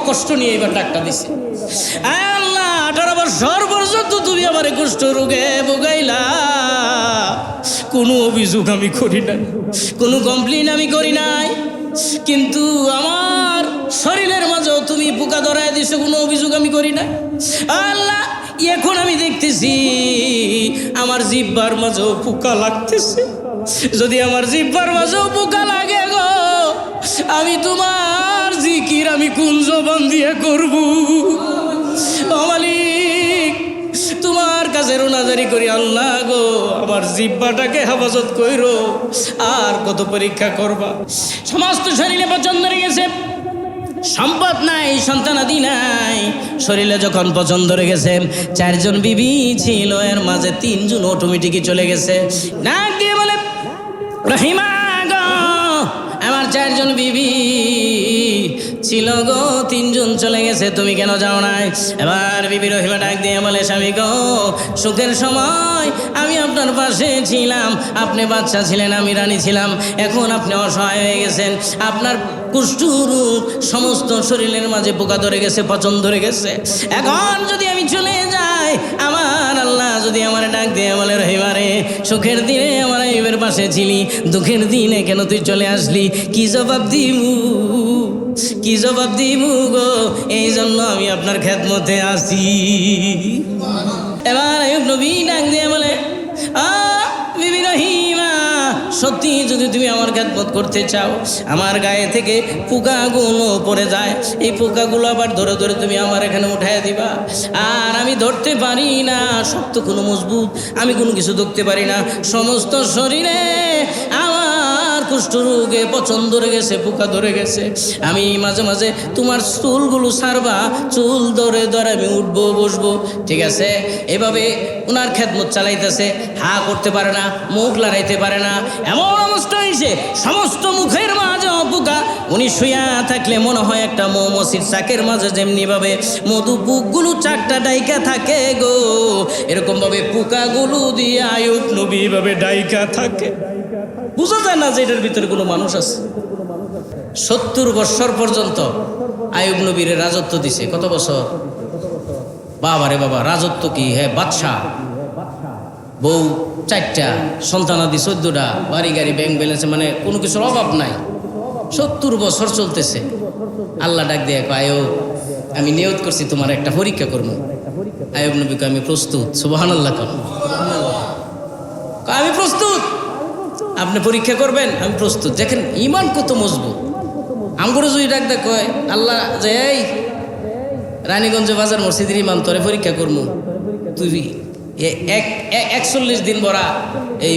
কষ্ট নিয়ে এবার ডাক্তার দিছে, আল্লাহ 18 বছর পর্যন্ত তুমি আমার কুষ্ঠ রোগে ভোগাইলা, কোনো অভিযোগ আমি করি নাই, কোনো কমপ্লেন আমি করি নাই, কিন্তু আমার শরীরের মাঝেও তুমি পোকা ধরায় দিছো, কোনো অভিযোগ আমি করি নাই। আল্লাহ এখন আমি দেখতেছি আমার জিহ্বার মাঝেও পোকা লাগতেছে, যদি আমার জিহ্বার মাঝেও পোকা লাগে গো, আমি তোমার জিকির আমি কোন জবান দিয়ে করব? ও মালিক, তোমার কাছে রোনাজারি করি, আল্লাহ গো আমার জিহ্বাটাকে হেফাজত কইরো। আর কত পরীক্ষা করবা? সমস্ত শরীরে পছন্দ হয়ে গেছে, সম্পদ নাই, সন্তানাদি নাই, শরীরে যখন পছন্দ হয়ে গেছে, 4 জন বিবি ছিল, এর মাঝে 3 জন অটোমেটিকই চলে গেছে। নাক দিয়ে বলে, রহিমা গো আমার 4 জন বিবি ছিল গো, 3 জন চলে গেছে, তুমি কেন যাও নাই? এবার বিবি রহিমা ডাক দিয়ে বলে, স্বামী গো সুখের সময় আমি আপনার পাশে ছিলাম, আপনি বাচ্চা ছিলেন, আমি রানী ছিলাম, এখন আপনি অসহায় হয়ে গেছেন, আপনার কুষ্ঠরোগ সমস্ত শরীরের মাঝে পোকা ধরে গেছে, পছন্দ ধরে গেছে, এখন যদি আমি চলে যাই, আমার আল্লাহ যদি আমার ডাক দিয়ে বলে, রহিমা রে সুখের দিনে আমার আইবের পাশে ছিলি, দুঃখের দিনে কেন তুই চলে আসলি? কি জবাব দিমু, কি জবাব দিমু গো, এই জন্য আমি আপনার খেদমতে আসি। এবার আইয়ুব নবী ডাক দিয়ে বলে, বিবি রহিমা সত্যি যদি তুমি আমার খেদমত করতে চাও, আমার গায়ে থেকে পোকাগুলো পড়ে যায়, এই পোকাগুলো আবার ধরে ধরে তুমি আমার এখানে উঠায় দিবা, আর আমি ধরতে পারি না, শক্ত কোনো মজবুত আমি কোনো কিছু ধরতে পারি না, সমস্ত শরীরে আমার কুষ্ঠরোগে পছন্দ ধরে গেছে, পোকা ধরে গেছে, আমি মাঝে মাঝে তোমার চুলগুলো ছাড়বা, চুল ধরে ধরে আমি উঠবো বসবো, ঠিক আছে? এভাবে ওনার খেদমত চালাইতেছে, হা করতে পারে না, মুখ লড়াইতে পারে না, এমন অবস্থা হয়েছে সমস্ত মুখের মাঝে পোকা। উনি শুয়া থাকলে মনে হয় একটা মৌমাছির চাকের মাঝে যেমনি ভাবে মধু বুকগুলো 4টা ডাইকা থাকে গো, এরকম ভাবে পোকাগুলো দিয়ে আইয়ুব নবী ভাবে ডাইকা থাকে। বুঝা যায় না যে এটার ভিতরে কোনো মানুষ আছে। 70 বছর পর্যন্ত আইয়ুব নবীর রাজত্ব দিছে। কত বছর? বাবা রে বাবা, রাজত্ব কি! হ্যাঁ, বাদশাহ, বউ 4টা, সন্তানাদি 14টা, বাড়ি গাড়ি ব্যাংক ব্যালেন্সে, মানে কোনো কিছুর অভাব নাই। 70 বছর চলতেছে। আল্লাহ ডাক দিয়ে আইয়ুব আমি নিয়ত করছি তোমার একটা পরীক্ষা করবো। আইয়ুব নবীকে আমি প্রস্তুত। সুবহানাল্লাহ, আমি প্রস্তুত। আপনি পরীক্ষা করবেন? আমি প্রস্তুত। দেখেন ইমান কত মজবুত। আমগরে যদি ডাক দেয় কয় আল্লাহ যে এই রানীগঞ্জ বাজার মসজিদের ইমাম তোরে পরীক্ষা করবো, তুই 41 দিন বড়া এই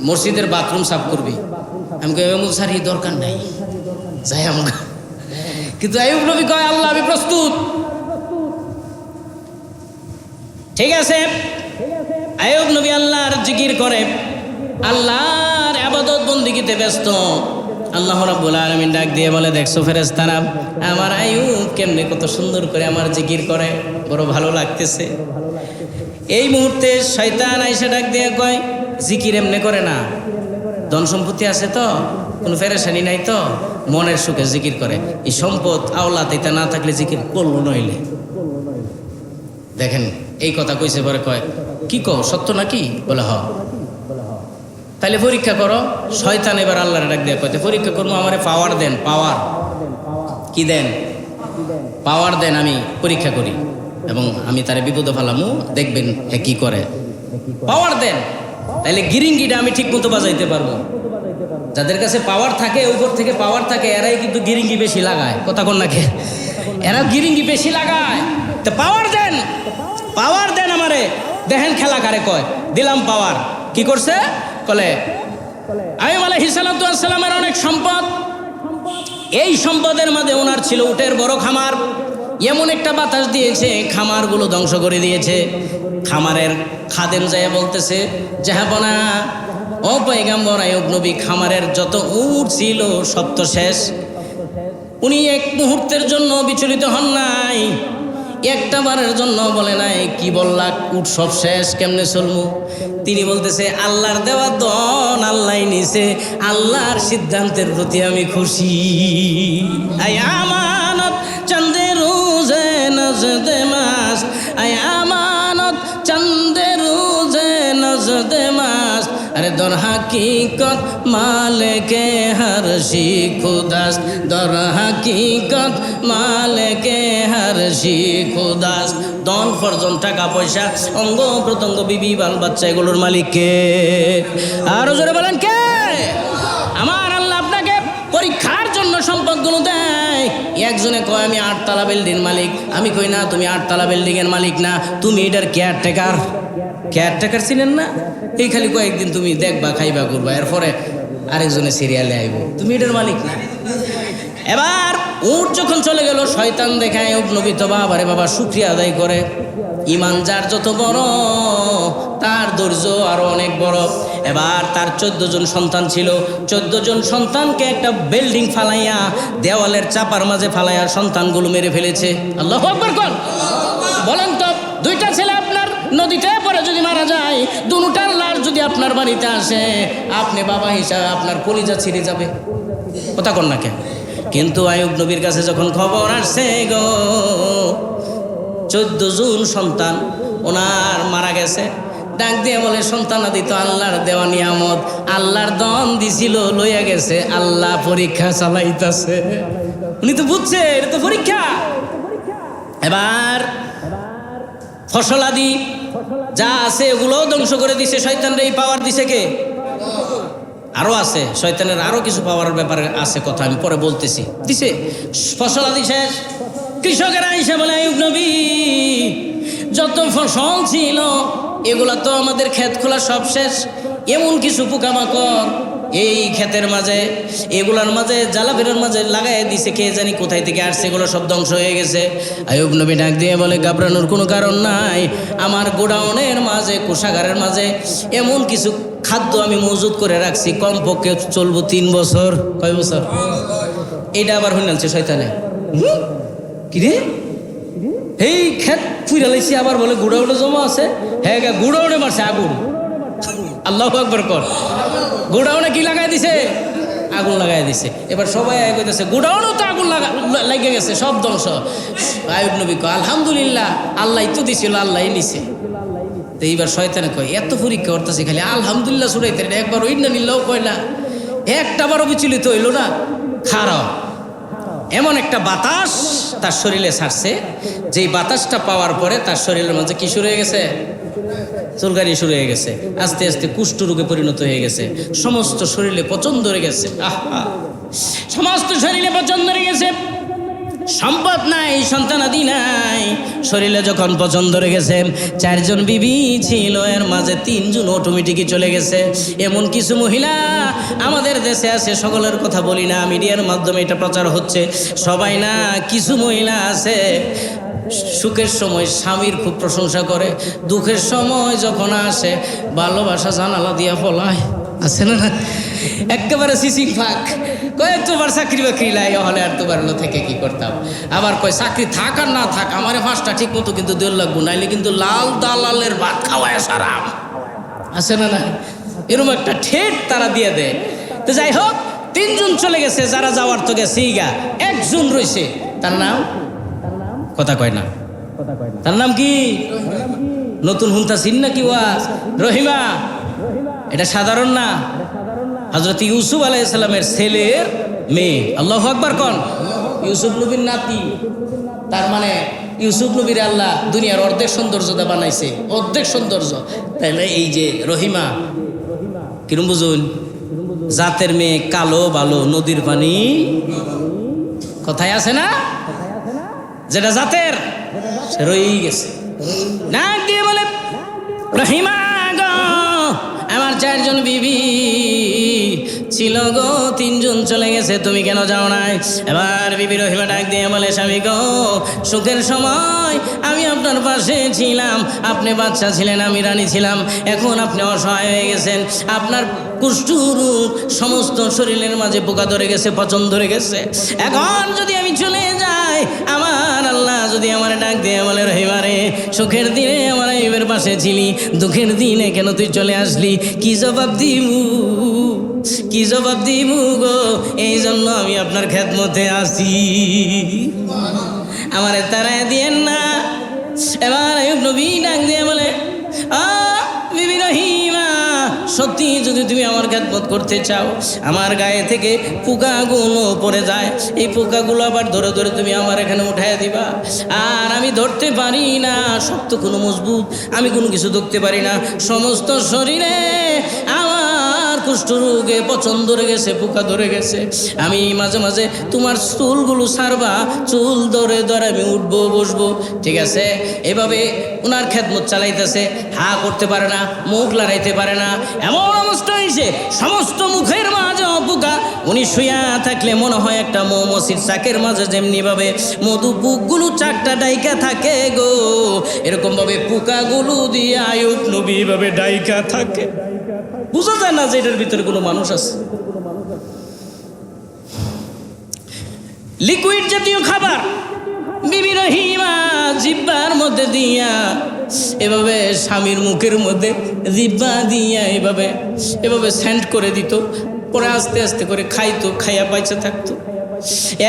মসজিদের বাথরুম সাফ করবি। আমি কই স্যার এই দরকার নাই, যাই আমাকে। কিন্তু আইয়ুব নবী কয় আল্লাহ আমি প্রস্তুত। ঠিক আছে, আইয়ুব নবী আল্লাহর জিকির করে, আল্লাহর ইবাদত বন্দেগীতে ব্যস্ত। আল্লাহ রাব্বুল আলামিন ডাক দিয়ে বলে, দেখছো ফেরেশতারা আমার আইয়ুব কেমনে কত সুন্দর করে আমার জিকির করে, বড় ভালো লাগতেছে। এই মুহূর্তে শয়তান আইসা ডাক দিয়ে কয় জিকির এমনি করে না, ধন সম্পত্তি আছে তো, কোনো ফেরেশানি নাই তো, মনের সুখে জিকির করে। এই সম্পদ আওলাদ এটা না থাকলে জিকির করলো নইলে। দেখেন এই কথা কইছে, পরে কয় কি কও সত্য নাকি? বলে হ। তাহলে পরীক্ষা করো। শয়তান এবার আল্লাহর ডাক দিয়ে কয় পরীক্ষা করবো, আমারে পাওয়ার দেন। পাওয়ার কি দেন? পাওয়ার দেন, আমি পরীক্ষা করি এবং আমি তারে বিপদে ফেলামু, দেখবেন হ্যাঁ কি করে। পাওয়ার দেন, তাহলে গিরিঙ্গিটা আমি ঠিক মতো বাজাইতে পারবো। যাদের কাছে পাওয়ার থাকে, উপর থেকে পাওয়ার থাকে, এরাই কিন্তু গিরিঙ্গি বেশি লাগায়। কথা কোন নাকি? এরা গিরিঙ্গি বেশি লাগায়। তো পাওয়ার দেন, পাওয়ার দেন আমারে। দেখেন খেলা কারে কয়। দিলাম পাওয়ার। কি করছে? বলে আইয়ুব আলাইহিস সালাতু ওয়াস সালামের অনেক সম্পদ, এই সম্পদের মাঝে ওনার ছিল উটের বড় খামার। এমন একটা বাতাস দিয়েছে, খামারগুলো ধ্বংস করে দিয়েছে। খামারের খাদেম যায় বলতেছে, জাহাবনা ও পয়গম্বর আইয়ুব নবী, খামারের যত উট ছিল সব তো শেষ। উনি এক মুহূর্তের জন্য বিচলিত হন নাই, একটা বারের জন্য বলে নাই কি বললা উট সব শেষ, কেমনে চলবো। তিনি বলতেছে আল্লাহর দেওয়া দন আল্লাহ নিছে, আল্লাহর সিদ্ধান্তের প্রতি আমি খুশি। আমানত চাঁদের নজদে মাস আয় আমানত চন্দে রোজে নজদে মাস আরে দর হাকিকত মালিকে হরশি খুদাস দর হাকিকত মালিকে হরশি খুদাস ধন ফরজন টাকা পয়সা অঙ্গ প্রত্যঙ্গ বিবি বাল বাচ্চা এগুলোর মালিক কে? আরো জোরে বলেন কে? আমার আল্লাহ আপনাকে পরীক্ষার জন্য সম্পদগুলো দেয়। একজনে কয় আমি 8 তলা বিল্ডিং মালিক, আমি কই না তুমি 8 তলা বিল্ডিং এর মালিক না, তুমি এটার কেয়ারটেকার। কেয়ারটেকার ছিলেন না? এই খালি কয়েকদিন তুমি দেখবা খাইবা করবা, এরপরে আরেকজনে সিরিয়ালে আইব, তুমি এটার মালিক না। এবার উট যখন চলে গেল শয়তান দেখায় নবী তো বাবারে বাবা শুকরিয়া আদায় করে। ইমান যার যত বড় তার ধৈর্য আরো অনেক বড়। এবার তার 14 জন সন্তান ছিল, 14 জন সন্তানকে একটা বিল্ডিং ফালাইয়া দেওয়ালের চাপার মাঝে ফালাইয়া সন্তানগুলো মেরে ফেলেছে। আল্লাহু আকবার কোন? বলেন তো, 2টা ছেলে আপনার নদীতে পড়ে যদি মারা যায়, দুটার লাশ যদি আপনার বাড়িতে আসে, আপনি বাবা হিসাবে আপনার কলিজা ছিঁড়ে যাবে, কথা কন না কেন? কিন্তু আইয়ুব নবীর কাছে যখন খবর আসছে গো 14 জন সন্তান ওনার মারা গেছে, ডাক দিয়ে বলে সন্তানাদি তো আল্লাহর দেওয়া নিয়ামত, আল্লাহর দন দিছিল লইয়া গেছে, আল্লাহ পরীক্ষা চালাইতাছে। উনি তো বুঝছে এটা তো পরীক্ষা। এবার ফসলাদি যা আছে এগুলোও ধ্বংস করে দিছে। শয়তানরে এই পাওয়ার দিছে কে? আরো আছে, শয়তানের আরো কিছু পাওয়ার ব্যাপারে আছে, কথা আমি পরে বলতেছি। দিছে ফসলাদি শেষ, কৃষকেরা এসে বলে আইয়ুব নবী যত ফসল ছিল এগুলা তো আমাদের ক্ষেত খোলা সব শেষ, এমন কিছু পোকামাকড় এই ক্ষেতের মাঝে এগুলার মাঝে জ্বালাবেরের মাঝে লাগাই দিছে, কে জানি কোথায় থেকে আসছে, এগুলো সব ধ্বংস হয়ে গেছে। আইয়ুব নবী ডাক দিয়ে বলে ঘাবড়ানোর কোনো কারণ নাই, আমার গোডাউনের মাঝে কোষাগারের মাঝে এমন কিছু খাদ্য আমি মজুত করে রাখছি, কমপক্ষে চলবো 3 বছর। কয় বছর? এটা আবার হইনালছে শয়তানে। কিরে এই ক্ষেত ফুইরা লাইছি, আবার বলে গুড়াউনে জমা আছে। হ্যাঁ গুড়াউনে মারছে আগুন। আল্লাহু আকবার কর। গুড়াউনে কি লাগাই দিছে? আগুন লাগাই দিছে। এবার সবাই কইতেছে গুড়াউনেও তো আগুন লাগে গেছে, সব ধ্বংস। আইয়ুব নবী কয় আলহামদুলিল্লাহ, আল্লাহ তো দিছিল, আল্লাহ নিছে। তো এইবার শয়তানে কয় এত পরীক্ষা করতেছে খালি আলহামদুলিল্লাহ শুনাইতে, একবার ওই না নিলেও কয় না, একটাবারও বিচলিত হইল না। খারাপ এমন একটা বাতাস তার শরীরে ছাড়ছে, যেই বাতাসটা পাওয়ার পরে তার শরীরের মধ্যে কি শুরু হয়ে গেছে? চুলকানি শুরু হয়ে গেছে, আস্তে আস্তে কুষ্ঠ রোগে পরিণত হয়ে গেছে, সমস্ত শরীরে পচন ধরে গেছে। আহা, সমস্ত শরীরে পচন ধরে গেছে, সম্পদ নাই, সন্তানাদি নাই। শরীরে যখন পচন ধরে গেছে, 4 জন বিবি ছিল, এর মাঝে 3 জন অটোমেটিকই চলে গেছে। এমন কিছু মহিলা আমাদের দেশে আছে, সকলের কথা বলি না, মিডিয়ার মাধ্যমে এটা প্রচার হচ্ছে, সবাই না, কিছু মহিলা আছে সুখের সময় স্বামীর খুব প্রশংসা করে, দুঃখের সময় যখন আসে ভালোবাসা জানালা দিয়া ফলায়, আছে না? একেবারে সিসিং ফাঁক, কয় তোমার চাকরি বাকরি লাই হলে আর তোমার থেকে কি করতাম। আবার কয় চাকরি থাক আর না থাক, আমার 5টা ঠিক মতো কিন্তু দেড় লাগবো, নাইলে কিন্তু লাল দালালের ভাত খাওয়ায় সারাম, আছে না? না এরকম একটা ঠেট তারা দিয়ে দেয়। তো যাই হোক, 3 জন চলে গেছে, যারা যাওয়ার তো গেছে, 1 জন রয়েছে, তার নাম কথা কয় না, তার নাম কি? নতুন হুন্তা চিন না কি ওয়াজ? রহিমা। এটা সাধারণ না, হযরত ইউসুফ আলাইহিস সালামের ছেলের মেয়ে। আল্লাহু আকবার কোন? ইউসুফ নবীর নাতি। তার মানে ইউসুফ নবীর আল্লাহ দুনিয়ার অর্ধেক সৌন্দর্যতা বানাইছে, অর্ধেক সৌন্দর্য। তাইলে এই যে রহিমা কিরম বুঝুন? জাতের মেয়ে, কালো ভালো, নদীর পানি, কথায় আছে না? যেটা জাতের সে রয়েই গেছে। নাক দিয়ে বলে রহিমা গো, আমার 4 জন বিবি ছিল গো, 3 জন চলে গেছে, তুমি কেন যাও নাই? এবার বিবি রহিমা ডাক দিয়ে বলে স্বামী গো, সুখের সময় আমি আপনার পাশে ছিলাম, আপনি বাচ্চা ছিলেন, আমি রানী ছিলাম, এখন আপনি অসহায় হয়ে গেছেন, আপনার কুষ্ঠরোগ সমস্ত শরীরের মাঝে পোকা ধরে গেছে, পচন ধরে গেছে, এখন যদি আমি চলে যাই, আমার আল্লাহ যদি আমার ডাক দিয়ে বলে রহিমা রে, সুখের দিনে আমার আইয়ুবের পাশে ছিলি, দুঃখের দিনে কেন তুই চলে আসলি? কি জবাব দিমু, কি জবাব দিমু গো? এই জন্য আমি আপনার খেদমতে আসি, আমারে তারায় দিয়েন না। এবার আইয়ুব নবী ডাক দিয়ে বলে, বিবি রহিমা, সত্যি যদি তুমি আমার খেদমত করতে চাও, আমার গায়ে থেকে পোকাগুলো পড়ে যায়, এই পোকাগুলো আবার ধরে ধরে তুমি আমার এখানে উঠায় দিবা। আর আমি ধরতে পারি না, শক্ত কোনো মজবুত আমি কোনো কিছু ধরতে পারি না, সমস্ত শরীরে আমার কুষ্ঠরোগে পচন ধরে গেছে, পোকা ধরে গেছে। আমি মাঝে মাঝে তোমার চুলগুলো ছাড়বা, চুল ধরে ধরে আমি উঠবো বসবো, ঠিক আছে? এভাবে ওনার খেদমত চালাইতেছে, হা করতে পারে না, মুখ লড়াইতে পারে না, এমন অবস্থা হয়েছে সমস্ত মুখের মাঝে পোকা। উনি শুয়া থাকলে মনে হয় একটা মৌমাছির চাকের মাঝে যেমনি ভাবে মধু পুকগুলো চাকটা ডাইকা থাকে গো, এরকম ভাবে পোকাগুলো দিয়ে আইয়ুব নবী ভাবে ডাইকা থাকে। বুঝা যায় না যে এটার ভিতরে কোনো মানুষ আছে। লিকুইড জাতীয় খাবার বিবি রহিমা জিহ্বার মধ্যে দিয়া এভাবে স্বামীর মুখের মধ্যে জিহ্বা দিয়া এভাবে সেন্ট করে দিত, পরে আস্তে আস্তে করে খাইতো, খাইয়া পাইছে থাকতো।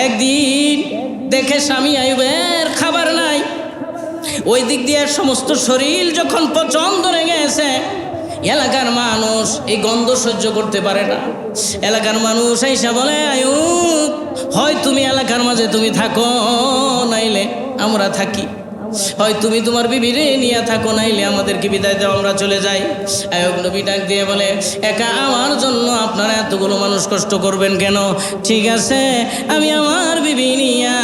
একদিন দেখে স্বামী আইয়ুবের খাবার নাই, ওই দিক দিয়ে সমস্ত শরীর যখন পচন ধরে গেছে, এলাকার মানুষ এই গন্ধ সহ্য করতে পারে না। এলাকার মানুষ আইসা বলে, আইয়ুব, হয় তুমি এলাকার মাঝে তুমি থাকো, নাইলে আমরা থাকি, হয় তুমি তোমার বিবিরে নিয়ে থাকো, নাইলে আমাদেরকে বিদায় দাও, আমরা চলে যাই। আইয়ুব নবী ডাক দিয়ে বলে, একা আমার জন্য আপনারা এতগুলো মানুষ কষ্ট করবেন কেন? ঠিক আছে, আমি আমার বিবি নিয়া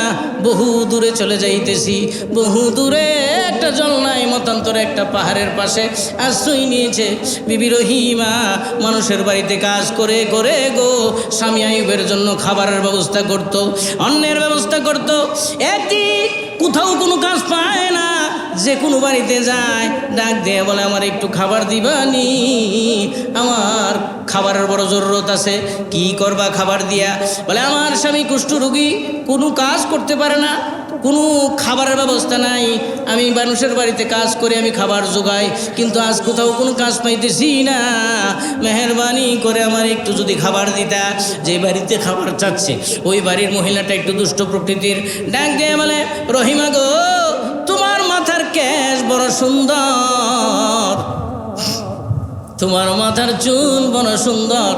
বহু দূরে চলে যাইতেছি। বহু দূরে একটা জল নাই, মতান্তরে একটা পাহাড়ের পাশে আশ্রয় নিয়েছে। বিবি রহিমা মানুষের বাড়িতে কাজ করে করে গো স্বামী আইয়ুবের জন্য খাবারের ব্যবস্থা করত, অন্যের ব্যবস্থা করত। একদিন কোথাও কোনো কাজ পায় না, যে কোনো বাড়িতে যায় ডাক দিয়ে বলে, আমার একটু খাবার দিবানি, আমার খাবারের বড় জরুরত আছে। কি করবা খাবার দিয়া? বলে, আমার স্বামী কুষ্ঠরোগী, কোনো কাজ করতে পারে না, কোনো খাবারের ব্যবস্থা নাই, আমি মানুষের বাড়িতে কাজ করে আমি খাবার জোগাই, কিন্তু আজ কোথাও কোনো কাজ পাইতেছি না, মেহেরবানি করে আমার একটু যদি খাবার দিতা। যে বাড়িতে খাবার চাচ্ছে ওই বাড়ির মহিলাটা একটু দুষ্ট প্রকৃতির, ডাক দিয়ে বলে, রহিমা গো, তোমার মাথার কেশ বড় সুন্দর, তোমার মাথার চুল বড় সুন্দর,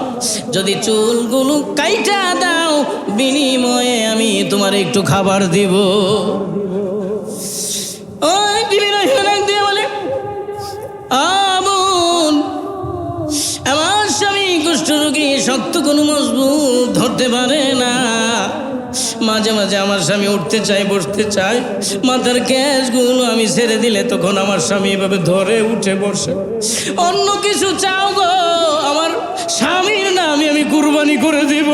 যদি চুলগুলো কাইটা দাও বিনিময়ে আমি তোমার একটু খাবার দিব। ওই বিবি রহিমা ডাক দিয়ে বলে, বোন, আমার স্বামী কুষ্ঠরোগী, শক্ত কোনো মজবুত ধরতে পারে না, মাঝে মাঝে আমার স্বামী উঠতে চায়, বসতে চায়, মাথার কেশগুলো আমি ছেড়ে দিলে তখন আমার স্বামী এভাবে ধরে উঠে বসে। অন্য কিছু চাও গো, আমার স্বামীর নামে আমি কুরবানি করে দিব।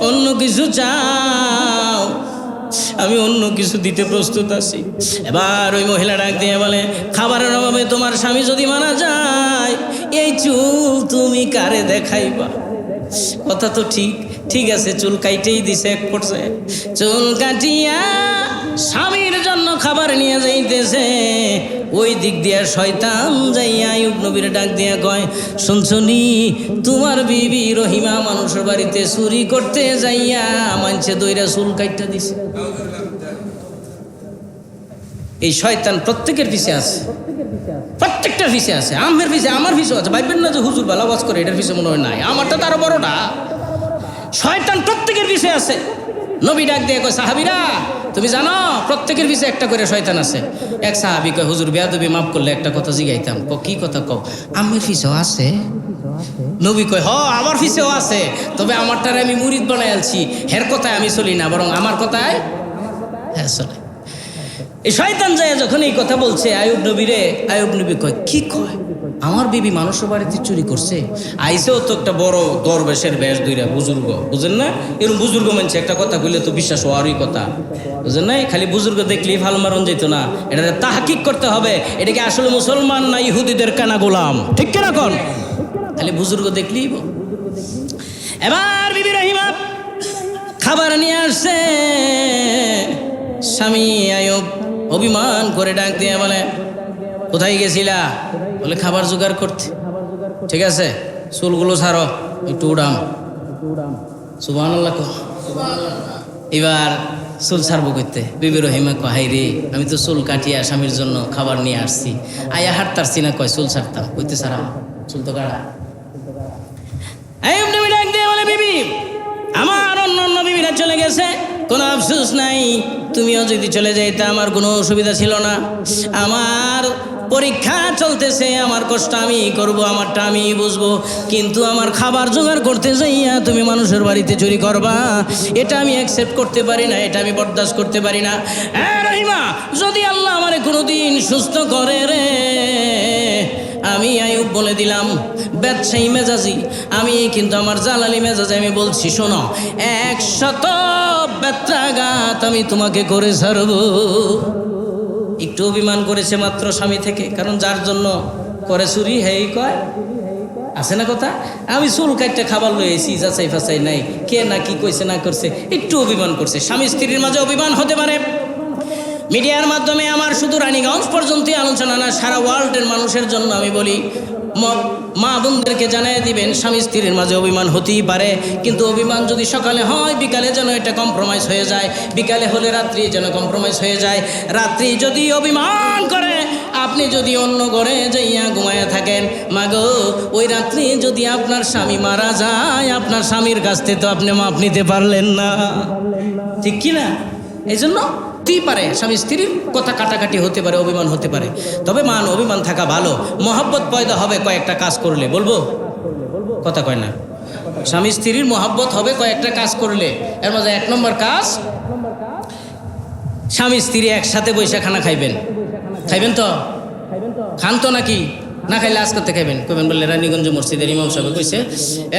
অন্য কিছু চাও, আমি অন্য কিছু দিতে প্রস্তুত আছি। এবার ওই মহিলা ডাক দিয়ে বলে, খাবারের অভাবে তোমার স্বামী যদি মারা যায়, এই চুল তুমি কারে দেখাইবা? কথা তো ঠিক, ঠিক আছে, চুল কাইটেই দিছে। এক পর্যায়ে চুল কাটিয়া স্বামীর জন্য খাবার নিয়ে যাইতেছে, ওই দিক দিয়া শয়তান যাইয়া আইয়ুব নবীর ডাক দিয়া কয়, শুনছনি, তোমার বিবি রহিমা মানুষের বাড়িতে চুরি করতে যাইয়া মানছে দইরা চুল কাইটা দিছে। এই শয়তান প্রত্যেকের পিছে আছে, প্রত্যেকটার পিছে আছে, আমের পিছে, আমার পিছেও আছে। ভাববেন না যে হুজুর ভালো ওয়াজ করে, এটার পিছে মনে হয় নাই, আমারটা তারও বড়টা। শয়তান প্রত্যেকের পিছে আছে। নবী ডাক দিয়ে কয়, সাহাবীরা তুমি জানো প্রত্যেকের পিছে একটা করে শয়তান আছে। এক সাহাবী কয়, হুজুর বেয়াদবি মাফ করলে একটা কথা জিগাইতাম। কি কথা কও? আমের পিছেও আছে। নবী কয়, আমার পিছেও আছে, তবে আমারটারে আমি মুরিদ বানাই আলছি, হের কথায় আমি চলি না, বরং আমার কথায় হ্যাঁ চলে। এই শয়তান যায় যখন এই কথা বলছে আইয়ুব নবীরে, আইয়ুব নবী কয়, কি কয়? আমার বিবি মানুষের বাড়িতে চুরি করছে? আইসেও তো একটা বড় দরবেশের বেশ দুইরা বুজুর্গ, বুঝেন না? এরকম বুজুর্গ মানছে একটা কথা কইলে তো বিশ্বাস হওয়ারই কথা, বুঝেন নাই? খালি বুজুর্গ দেখলেই ভাল মারণ যেত না, এটা তাহকিক করতে হবে, এটাকে আসলে মুসলমান না ইহুদিদের কানা গোলাম, ঠিক কিনা কোন? খালি বুজুর্গ দেখলেই। এবার বিবি রহিমা খাবার নিয়ে আসছে, স্বামী আইয়ুব অভিমান করে ডাক দিয়ে বলে, কোথায় গেছিলা? বলে, খাবার জোগাড় করতে। ঠিক আছে, চুলগুলো ছাড়ো, একটু উড়াম। সুবহানাল্লাহ। এবার চুল ছাড়বো করতে। বিবি রহিমা কয়, হাই রে, আমি তো চুল কাটিয়া স্বামীর জন্য খাবার নিয়ে আসছি, আয়া হাঁটতারছি না, কয় চুল ছাড়তাম কইতে ছাড়া চুল তো কাটা। আইয়ুব নবী ডাক দিয়ে বলে, বিবি আমার অন্য অন্য বিবিরা চলে গেছে, কোনো আফসোস নাই, তুমিও যদি চলে যাইতে আমার কোনো অসুবিধা ছিল না। আমার পরীক্ষা চলতেছে, আমার কষ্ট আমি করব, আমারটা আমি বুঝবো, কিন্তু আমার খাবার জোগাড় করতে যাইয়া তুমি মানুষের বাড়িতে চুরি করবা, এটা আমি অ্যাকসেপ্ট করতে পারি না, এটা আমি বরদাস্ত করতে পারি না। হ্যাঁ রহিমা, যদি আল্লাহ আমারে কোনোদিন সুস্থ করে রে, আমি আইয়ুব বলে দিলাম ব্যবসায়ী মেজাজি, আমি কিন্তু আমার জালালি মেজাজে আমি বলছি, শোনো, 100 ব্যত্রাঘাত আমি তোমাকে করে ছাড়বো। একটু অভিমান করেছে মাত্র স্বামী থেকে, কারণ যার জন্য করে চুরি হেই কয়, আছে না কথা, আমি চুল কাটতে খাবার লইছি, যাচাই ফাচাই নাই, কে না কি কইছে না করছে, একটু অভিমান করছে। স্বামী স্ত্রীর মাঝে অভিমান হতে পারে। মিডিয়ার মাধ্যমে আমার শুধু রানীগঞ্জ পর্যন্তই আলোচনা না, সারা ওয়ার্ল্ডের মানুষের জন্য আমি বলি, মা বোনদেরকে জানিয়ে দিবেন, স্বামী স্ত্রীর মাঝে অভিমান হতেই পারে, কিন্তু অভিমান যদি সকালে হয় বিকালে যেন এটা কম্প্রোমাইজ হয়ে যায়, বিকালে হলে রাত্রি যেন কম্প্রোমাইজ হয়ে যায়। রাত্রি যদি অভিমান করে, আপনি যদি অন্য ঘরে যাইয়া ঘুমাইয়া থাকেন, মাগো ওই রাত্রি যদি আপনার স্বামী মারা যায়, আপনার স্বামীর কাছ থেকে তো আপনি মাপ নিতে পারলেন না, ঠিক কি না? এই জন্য হতেই পারে স্বামী স্ত্রীর কথা কাটাকাটি হতে পারে, অভিমান হতে পারে, তবে মান অভিমান থাকা ভালো। মহব্বত পয়দা হবে কয়েকটা কাজ করলে, বলবো কথা কয় না, স্বামী স্ত্রীর মহব্বত হবে কয়েকটা কাজ করলে। এর মধ্যে 1 নম্বর কাজ, স্বামী স্ত্রী একসাথে বসে খানা খাইবেন। খাইবেন তো? খান তো নাকি? না খাইলে আজ করতে খাইবেন। কইবেন বললে রানীগঞ্জ মসজিদের ইমাম সাহেব কইছে,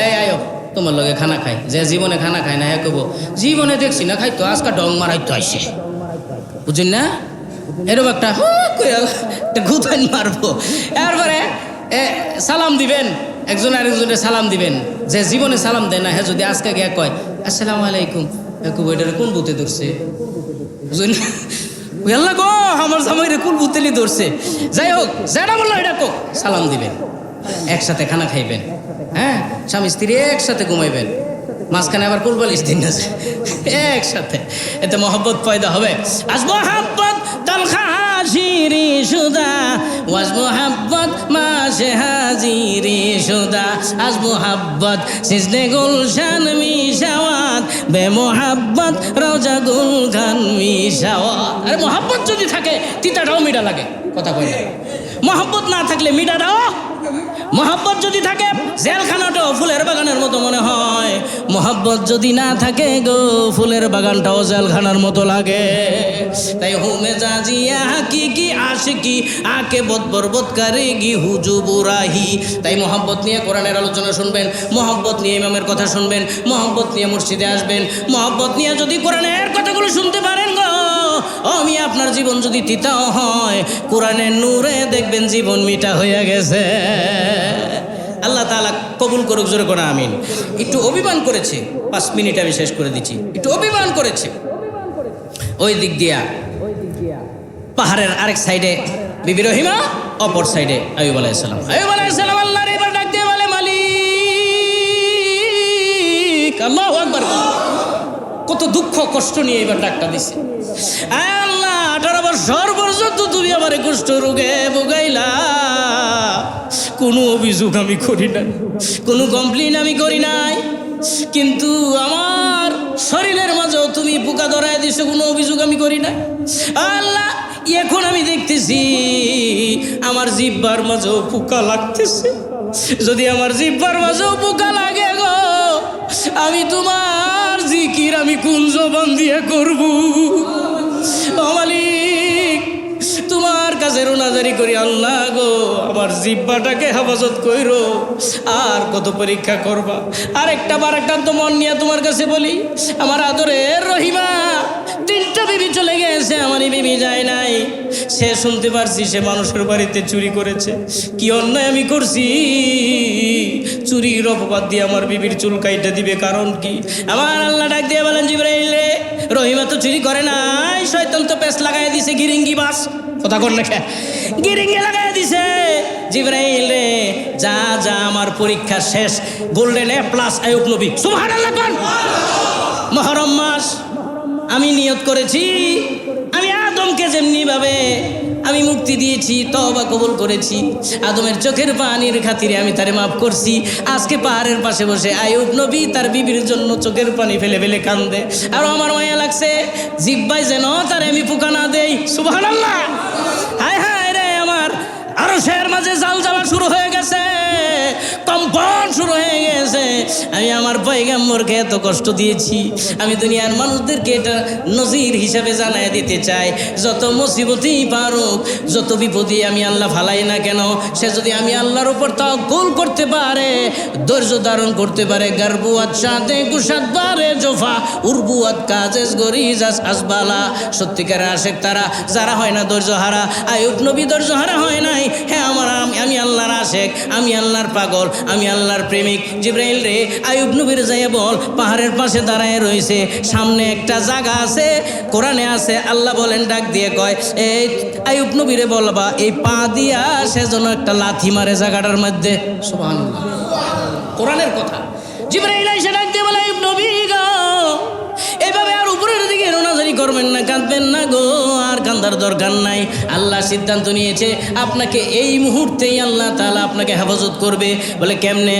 এই আয়ো তোমার লগে খানা খাই, যে জীবনে খানা খায় না, হ্যাঁ কব জীবনে দেখছি না খাইতো, আজকে ডং মারাইতো আইসে, বুঝলেন না? এরকম একটা গুতান মারবো। এরপরে সালাম দিবেন, একজন আরেকজনের সালাম দিবেন, যে জীবনে সালাম দেয় না, হ্যাঁ যদি আজকে গিয়া কয় আসসালামু আলাইকুম, এটার কোন বুতে ধরছে, বুঝলেন না? আল্লাহ গো, আমার জামাইরে কোন বুতেলি ধরছে। যাই হোক, যেটা বললো এটা কোক, সালাম দিবেন, একসাথে খানা খাইবেন, হ্যাঁ স্বামী স্ত্রী একসাথে ঘুমাইবেন, মাঝখানে আবার কুরবালিশ দিন আছে একসাথে, এতে মহব্বত পয়দা হবে। আজ মহব্বত তালখা হাজিরি সুদা, ওয়াজ মোহাব্বত মাসে হাজিরি সুদা, আজ মোহাব্বত সিজনে গুলশান মিশাওয়াত, বে মোহাব্বত রোজা গুলখান মিশাওয়াত। আরে মহব্বত যদি থাকে তিতাটাও মিঠা লাগে, কথা কই না? মহব্বত না থাকলে মিঠাটাও, মহব্বত যদি থাকে জেলখানাটাও ফুলের বাগানের মতো মনে হয়, মহব্বত যদি না থাকে গো, ফুলের বাগানটাও জেলখানার মতো লাগে। তাই হুমে জাজিয়া হাকিকি আশিকি আকে বদবরবত করেগি হুজুবুরাহি। তাই মহব্বত নিয়ে কোরআনের আলোচনা শুনবেন, মহব্বত নিয়ে ইমামের কথা শুনবেন, মহব্বত নিয়ে মসজিদে আসবেন, মহব্বত নিয়ে যদি কোরআনের কথাগুলো শুনতে পারেন গো, আমি আপনার জীবন যদি তিতাও হয়, কোরআনের নূরে দেখবেন জীবন মিঠা হয়ে গেছে। আল্লাহ তাআলা কবুল করুক, জোরে করে আমিন। একটু অভিমান করেছে, 5 মিনিট আমি শেষ করে দিচ্ছি। একটু অভিমান করেছে, ওই দিক দিয়া পাহাড়ের আরেক সাইডে বিবি রহিমা, অপর সাইডে আইয়ুব আলাইহিস সালাম। আইয়ুব আলাইহিস সালাম আল্লাহর এবার ডাক দিয়ে বলে, মালিক, আল্লাহু আকবার। কত দুঃখ কষ্ট নিয়ে এবার ডাকটা দিছে। আল্লাহ 18 বছর পর্যন্ত তুমি আমারে কুষ্ঠ রোগে ভোগাইলা, কোনো অভিযোগ আমি করি নাই, কোনো কমপ্লেন আমি করি নাই, কিন্তু আমার শরীরের মাঝেও তুমি পোকা ধরায় দিছো, কোনো অভিযোগ আমি করি নাই। আল্লাহ এখন আমি দেখতেছি আমার জিহ্বার মাঝেও পোকা লাগতেছে, যদি আমার জিহ্বার মাঝেও পোকা লাগে গো, আমি তোমার জিকির আমি কোন জবান দিয়ে করব? ও মালিক, তোমার কাছে রোনাজারি করি, আল্লাহ গো আমার জিহ্বাটাকে হেফাজত কইরো। আর কত পরীক্ষা করবা? আরেকটা বারাক্রান্ত মন নিয়ে তোমার কাছে বলি, আমার আদরের রহিমা 3টা বিবি চলে গেছে, আমারই বিবি যায় নাই। সে শুনতে পারছি সে মানুষের বাড়িতে চুরি করেছে, কি অন্যায় আমি করছি, চুরির অপবাদ দিয়ে আমার বিবির চুল কাইটা দিবে, কারণ কি? আমার আল্লাহ ডাক দিয়ে বলেন, জিবরাইল রে, রহিমা তো চুরি করে নাই, শয়তান তো পেছ লাগাই দিছে, গিরিঙ্গি বাস, কথা কর না, গিরিঙ্গি লাগাই দিছে। জিবরাইল রে, যা যা আমার পরীক্ষা শেষ, গোল্ডেন A+ আইয়ুব নবী, সুবহানাল্লাহ। কোন মুহররম মাস, আমি নিয়ত করেছি আমি আদমকে যেমনি ভাবে আমি মুক্তি দিয়েছি, তওবা কবুল করেছি, আদমের চোখের পানির খাতিরে আমি তারে মাফ করছি। আজকে পাহাড়ের পাশে বসে আইয়ুব নবী তার বিবির জন্য চোখের পানি ফেলে ফেলে কান্দে। আর আমার মায়া লাগছে জিব্বাই যেন তারে আমি পোকা না দেই। সুবহানাল্লাহ। হায় হায় রে, আমার আরশের মাঝে জালজালা শুরু হয়ে গেছে, কম্পন শুরু হয়ে গেছে। আমি আমার পয়গম্বরকে এত কষ্ট দিয়েছি, আমি দুনিয়ার মানুষদেরকে এটা নজির হিসাবে জানায় দিতে চাই। যত মুসিবতই পারুক, যত বিপদই আমি আল্লাহ ফালাই না কেন, সে যদি আমি আল্লাহর উপর তাওয়াক্কুল করতে পারে, ধৈর্য ধারণ করতে পারে, গারবুয়াত সাথে কুশাত বারে জোফা উরবুয়াত কাজেস গরিজ আসবালা। সত্যিকার আশেক তারা যারা হয় না ধৈর্য হারা। আইয়ুব নবী ধৈর্য হারা হয় নাই। হ্যাঁ, আমি আল্লাহর আশেক, আমি আল্লাহর পাগল, আমি আল্লাহর প্রেমিক। জিবরাইল রে আইয়ুব নবীর যাইয়া বল, পাহাড়ের পাশে দাঁড়ায় রয়েছে, সামনে একটা জায়গা আছে, কোরআনে আছে, আল্লাহ বলেন ডাক দিয়ে কয়, এই আইয়ুব নবীরে বলবা এই পা দিয়া সে যেন একটা লাথি মারে জায়গাটার মধ্যে। সুবহানাল্লাহ, কোরআনের কথা। জিবরাইল এসে ডাক দিয়ে বলে, আইয়ুব নবী গো, এভাবে আর উপরের দিকে রোনাজারি করবেন না, কাঁদবেন না গো, আর কান্দার দরকার নাই। আল্লাহ সিদ্ধান্ত নিয়েছে আপনাকে এই মুহূর্তেই আল্লাহ তাআলা আপনাকে হেফাজত করবে। বলে কেমনে?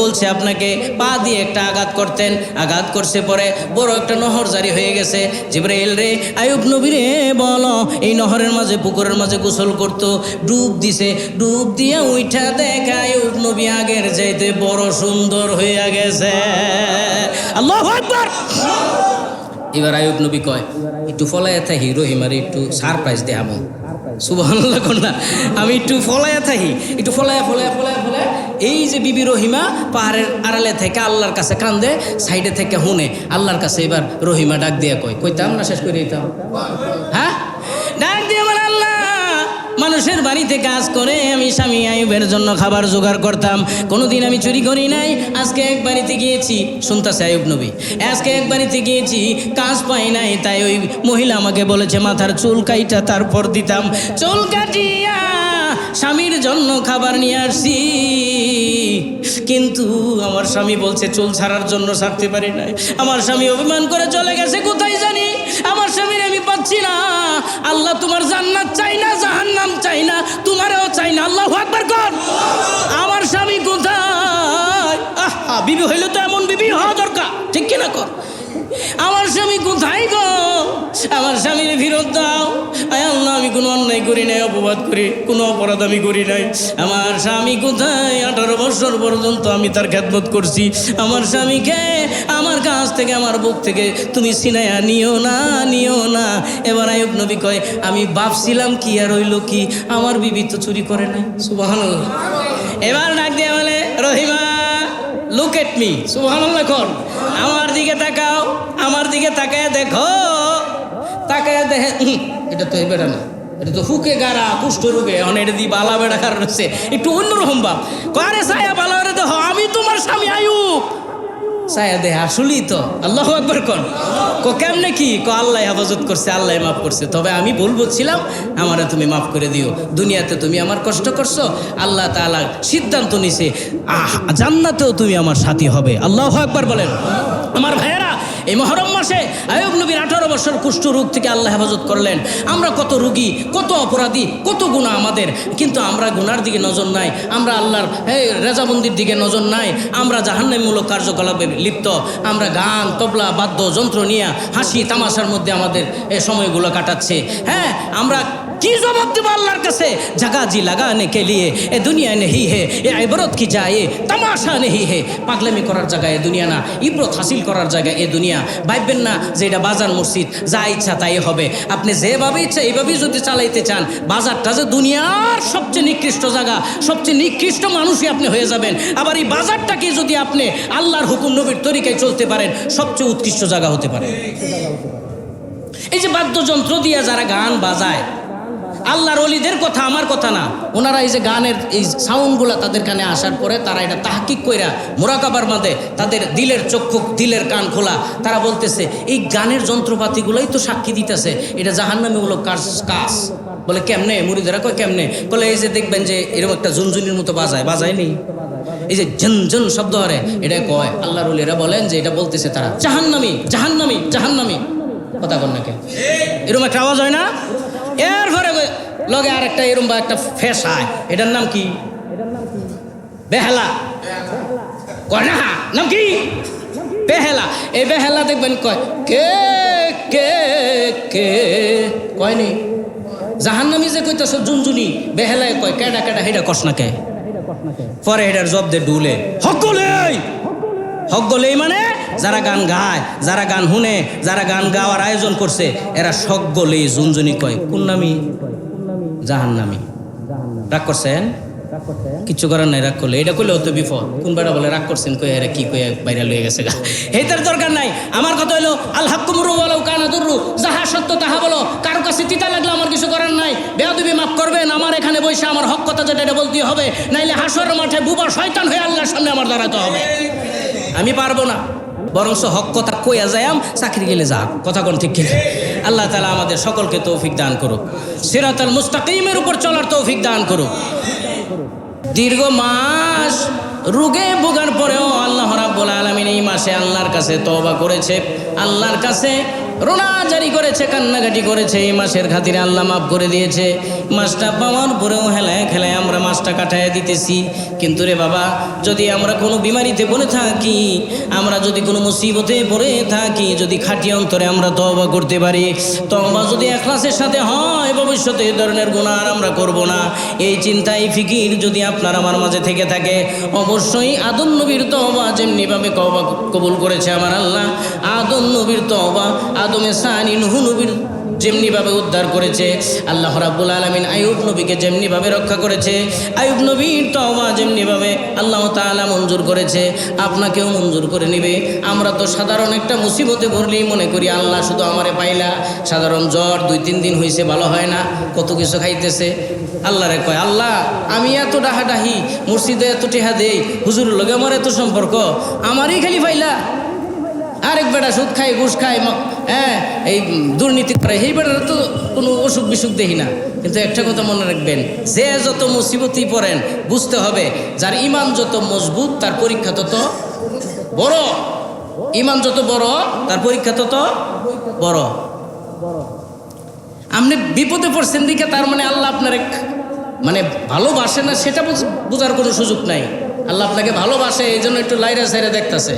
বলছে আপনাকে পা দিয়ে একটা আঘাত করতেন, আঘাত করছে, পরে বড় একটা নহর জারি হয়ে গেছে। জিবরাইল রে আইয়ুব নবী রে বলো, এই নহরের মাঝে পুকুরের মাঝে গোসল করতো, ডুব দিছে, ডুব দিয়ে উইঠা দেখা আইয়ুব নবী আগের চাইতে বড় সুন্দর হয়ে গেছে। আল্লাহু আকবার। এবার আইয়ুব নবী কয়, একটু ফলাইয়া থাকি রহিমারে একটু সারপ্রাইজ দেখাবো। সুবহানাল্লাহ কন্যা, আমি একটু ফলাইয়া থাকি, একটু ফলাইয়া এই যে বিবি রহিমা পাহাড়ের আড়ালে থেকে আল্লাহর কাছে কান্দে, সাইডে থেকে হুনে আল্লাহর কাছে। এবার রহিমা ডাক দিয়ে কইতাম না, শেষ করে দিতাম। হ্যাঁ, ডাক দিয়ে বলে, আল্লাহ মানুষের বাড়িতে কাজ করে আমি স্বামী আইয়ুবের জন্য খাবার জোগাড় করতাম, কোনোদিন আমি চুরি করি নাই। আজকে এক বাড়িতে গিয়েছি, শুনতেছে আইয়ুব নবী, আজকে এক বাড়িতে গিয়েছি, কাজ পাই নাই, তাই ওই মহিলা আমাকে বলেছে মাথার চুল কাইটা তারপর দিতাম। চুল কাটিয়া স্বামীর জন্য খাবার নিয়ে আসছি, কিন্তু আমার স্বামী বলছে চুল ছাড়ার জন্য ছাড়তে পারি নাই। আমার স্বামী অভিমান করে চলে গেছে কোথায় জানি, আমার স্বামীর আমি পাচ্ছি না। আল্লাহ তোমার জান্নাত চাই না, জাহান্নাম চাই না, তোমারও চাই না। আল্লাহু আকবার কর। আমার স্বামী কোথায়? আহা, বিবি হইলে তো এমন বিবি হওয়া দরকার, ঠিক কিনা কর। আমার স্বামী কোথায় গো? আমার স্বামীর ফিরত দাও। আয় আল্লাহ, আমি কোনো অন্যায় করি নাই, অপবাদ করি কোনো অপরাধ আমি করি নাই। আমার স্বামী কোথায়? 18 বছর পর্যন্ত আমি তার খেদমত করছি। আমার স্বামীকে আমার কাছ থেকে, আমার বুক থেকে তুমি ছিনাইয়া নিও না। এবার আইয়ুব নবী কয়, আমি ভাবছিলাম কি আর হইল কি, আমার বিবি তো চুরি করে নাই। সুবহানাল্লাহ। এবার ডাক দিয়ে বলে, রহিমা লুক এট মি। সুবহানাল্লাহ কর। আমার দিকে তাকাও, আমার দিকে তাকায় দেখো, তাকায় দেখে, এটা তো বেড়া না, এটা তো হুকে গাড়া কুষ্ঠ রোগে অনেক দি বালা বেড়া কারণ হচ্ছে একটু অন্যরকম ভাব। কারে ছায়া বালা বেড়া দেখো, আমি তোমার স্বামী আইয়ুব। ছায়া দেহ আসলেই তো। আল্লাহু আকবার কোন। কেমনে কি? আল্লাহ হেফাজত করছে, আল্লাহ মাফ করছে। তবে আমি ভুল বলছিলাম, আমারে তুমি মাফ করে দিও। দুনিয়াতে তুমি আমার কষ্ট করছো, আল্লাহ তাআলা সিদ্ধান্ত নিছে জান্নাতেও তুমি আমার সাথী হবে। আল্লাহু আকবার বলেন। আমার ভাইয়েরা, এই মুহররম মাসে আইয়ুব নবীর 18 বছর কুষ্ঠ রোগ থেকে আল্লাহ হেফাজত করলেন। আমরা কত রোগী, কত অপরাধী, কত গুনাহ আমাদের, কিন্তু আমরা গুনার দিকে নজর নাই, আমরা আল্লাহর রেজাবন্দির দিকে নজর নাই, আমরা জাহান্নামমূলক কার্যকলাপে লিপ্ত। আমরা গান, তবলা, বাদ্য যন্ত্র নিয়ে হাসি তামাশার মধ্যে আমাদের এই সময়গুলো কাটাচ্ছে। হ্যাঁ, আমরা কি জবাব দেব আল্লাহর কাছে? জাগা জি লাগানে কে লিয়ে এ দুনিয়া নেহি হে, এ ইবরত কি যায় তামাশা নেহি হে। পাগলামি করার জায়গায় এ দুনিয়া না, ইবরত হাসিল করার জায়গায় এ দুনিয়া। ভাববেন না যে এটা বাজার মসজিদ, যা ইচ্ছা তাই হবে। আপনি যেভাবে ইচ্ছা এইভাবেই যদি চালাইতে চান, বাজারটা যে দুনিয়ার সবচেয়ে নিকৃষ্ট জায়গা, সবচেয়ে নিকৃষ্ট মানুষই আপনি হয়ে যাবেন। আবার এই বাজারটাকে যদি আপনি আল্লাহর হুকুম নবীর তরিকায় চলতে পারেন, সবচেয়ে উৎকৃষ্ট জায়গা হতে পারে। এই যে বাদ্যযন্ত্র দিয়ে যারা গান বাজায়, আল্লাহর ওলিদের কথা, আমার কথা না, ওনারা এই যে গানের এই সাউন্ডগুলো তাদের কানে আসার পরে তারা এটা তাহকিক কইরা মুরাকাবার মাঝে তাদের দিলের চক্ষু, দিলের কান খোলা, তারা বলতেছে এই গানের যন্ত্রপাতিগুলোই তো সাক্ষী দিতেছে এটা জাহান্নামীমূলক কাজ। বলে কেমনে? মুরিদেরা কয় কেমনে? বলে এই যে দেখবেন যে এরকম একটা ঝুনঝুনির মতো বাজায়নি, এই যে ঝনঝন শব্দ হরে, এটা কয় আল্লাহর ওলিরা বলেন যে এটা বলতেছে তারা জাহান্নামী। কথা কন নাকি এরকম একটা আওয়াজ হয় না? এরপরে লগে আর একটা এরকম বা একটা ফেসায়, এটার নাম কি? বেহালা। কয় না নাম কি? বেহেলা। এই বেহেলা দেখবেন কয় কে কে কে, কয়নি জাহান্নামী যে কইতাছ জুনজুনি, বেহেলায় কয় কেডা কেডা হেডা কস না কে। পরে হেডার জব দে ডুলে হকলেই হকলেই মানে যারা গান গায়, যারা গান শুনে, যারা গান গাওয়ার আয়োজন করছে, এরা সকলেই জুনজুনি কয়। কোন নামি? জাহান্নামী। রাগ করছেন? কিচ্ছু করার নাই, রাগ করলে। এটা করলে হতো বিপদ। কোন বেড়া বলে রাগ করছেন, কই এরা কি কয়ে বাইরে লয়ে গেছে গা, এইটার দরকার নাই। আমার কথা হলো আল হাক্কুমরু ওয়ালাউ কানা দুররু, যাহা সত্য তাহা বলো, কারো কাছে তিতা লাগলে আমার কিছু করার নাই। বেয়াদবি মাফ করবেন, আমার এখানে বসে আমার হক কথা যেটা এটা বলতে হবে, নাইলে হাসরের মাঠে বুবা শয়তান হয়ে আল্লাহর সামনে আমার দাঁড়াতে হবে। আমি পারবো না, বরংস হক কথা কইয়া যাইম, চাকরি গেলে যা। কথা কোন ঠিক কিনা? আল্লাহ তাআলা আমাদের সকলকে তৌফিক দান করুক, সিরাতাল মুস্তাকিমের উপর চলার তৌফিক দান করুক। দীর্ঘ মাস রোগে ভোগার পরেও আল্লাহ রাব্বুল আলামিন এই মাসে আল্লাহর কাছে তওবা করেছে, আল্লাহর কাছে রোনা জারি করেছে, কান্নাকাটি করেছে। এই মাসের খাতিরে আল্লাহ মাফ করে দিয়েছে। মাসটা পাওয়ার পরেও হেলায় খেলায় আমরা মাসটা কাটাইয়া দিতেছি। কিন্তু রে বাবা, যদি আমরা কোনো বিমারিতে পড়ে থাকি, আমরা যদি কোনো মুসিবতে পড়ে থাকি, যদি খাঁটি অন্তরে আমরা তওবা করতে পারি, তওবা যদি ইখলাসের সাথে হয়, ভবিষ্যতে এই ধরনের গুনাহ আর আমরা করব না। এই চিন্তা, এই ফিকির যদি আপনার আমার মাঝে থেকে থাকে, অবশ্যই আদম নবীর তওবা যেমনিভাবে কবুল করেছে আমার আল্লাহ, আদম নবীর তওবা, আদমে সানি নূহ নবীর যেমনিভাবে উদ্ধার করেছে, আল্লাহ রাব্বুল আলামিন আইয়ুব নবীকে যেমনিভাবে রক্ষা করেছে, আইয়ুব নবীর তওবা যেমনিভাবে আল্লাহ তাআলা মঞ্জুর করেছে, আপনাকেও মঞ্জুর করে নেবে। আমরা তো সাধারণ একটা মুসিবতে পড়লেই মনে করি আল্লাহ শুধু আমারে পাইলা। সাধারণ জ্বর 2-3 দিন হয়েছে, ভালো হয় না, কত কিছু খাইতেছে। আল্লাহরে কয়, আল্লাহ আমি এত ডাহাডাহি, মসজিদে এত টেহা দেই, হুজুরের লগে আমার এত সম্পর্ক, আমারই খালি পাইলা। আরেক বেটা সুদ খায়, ঘুষ খায়, হ্যাঁ এই দুর্নীতি করে, এই বেটার তো কোনো অসুখ বিসুখ দেখি না। কিন্তু একটা কথা মনে রাখবেন, যে যত মুসিবতই পড়েন, বুঝতে হবে যার ইমান যত মজবুত তার পরীক্ষা তত বড়। ইমান যত বড় তার পরীক্ষা তত বড়। আপনি বিপদে পড়ছেন দিকে তার মানে আল্লাহ আপনার মানে ভালোবাসে না সেটা বোঝার কোনো সুযোগ নাই। আল্লাহ আপনাকে ভালোবাসে, এই জন্য একটু লাইরা সাইরা দেখতেছে।